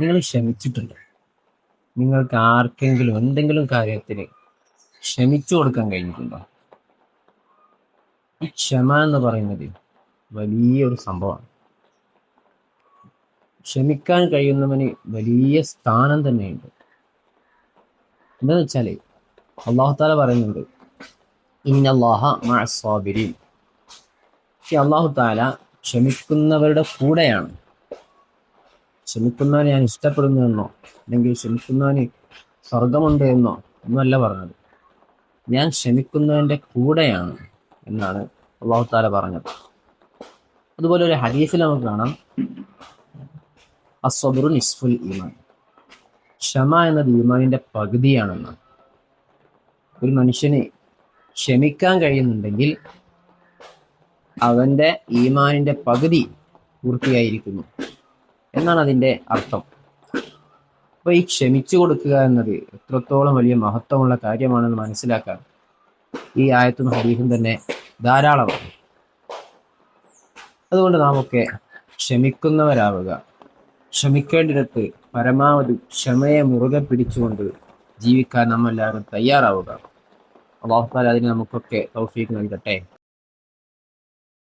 നിങ്ങൾ ക്ഷമിച്ചിട്ടുണ്ട്? നിങ്ങൾക്ക് ആർക്കെങ്കിലും എന്തെങ്കിലും കാര്യത്തിന് ക്ഷമിച്ചു കൊടുക്കാൻ കഴിഞ്ഞിട്ടുണ്ടോ? ഈ ക്ഷമ എന്ന് പറയുന്നത് വലിയൊരു സംഭവമാണ്. ക്ഷമിക്കാൻ കഴിയുന്നവന് വലിയ സ്ഥാനം തന്നെയുണ്ട്. എന്താന്ന് വെച്ചാല് അള്ളാഹു താല പറയുന്നുണ്ട്, ഇന്നല്ലാഹ മഅസ്സാബിരീൻ. അള്ളാഹു താല ക്ഷമിക്കുന്നവരുടെ കൂടെയാണ്. ക്ഷമിക്കുന്നവനെ ഞാൻ ഇഷ്ടപ്പെടുന്നു എന്നോ അല്ലെങ്കിൽ ക്ഷമിക്കുന്നവന് സ്വർഗമുണ്ട് എന്നോ ഒന്നുമല്ല പറഞ്ഞത്. ഞാൻ ക്ഷമിക്കുന്നവന്റെ കൂടെയാണ് എന്നാണ് അള്ളാഹു താല പറഞ്ഞത്. അതുപോലെ ഒരു ഹദീസിൽ നമുക്ക് കാണാം, അസ്സബ്റു നിസ്ഫുൽ ഈമാൻ. ക്ഷമ എന്നത് ഈമാനിന്റെ പകുതിയാണെന്ന്. ഒരു മനുഷ്യന് ക്ഷമിക്കാൻ കഴിയുന്നുണ്ടെങ്കിൽ അവന്റെ ഈമാനിന്റെ പകുതി പൂർത്തിയായിരിക്കുന്നു എന്നാണ് അതിന്റെ അർത്ഥം. അപ്പൊ ഈ ക്ഷമിച്ചു കൊടുക്കുക എന്നത് എത്രത്തോളം വലിയ മഹത്വമുള്ള കാര്യമാണെന്ന് മനസ്സിലാക്കാൻ ഈ ആയത്തും ഹദീസും തന്നെ ധാരാളമാണ്. അതുകൊണ്ട് നാം ഒക്കെ ക്ഷമിക്കുന്നവരാവുക. ക്ഷമിക്കേണ്ടിടത്ത് പരമാവധി ക്ഷമയെ മുറുകെ പിടിച്ചുകൊണ്ട് ജീവിക്കാൻ നാം എല്ലാവരും തയ്യാറാവുക. അല്ലാഹു തആല അതിന് നമുക്കൊക്കെ തൗഫീഖ് നൽകട്ടെ.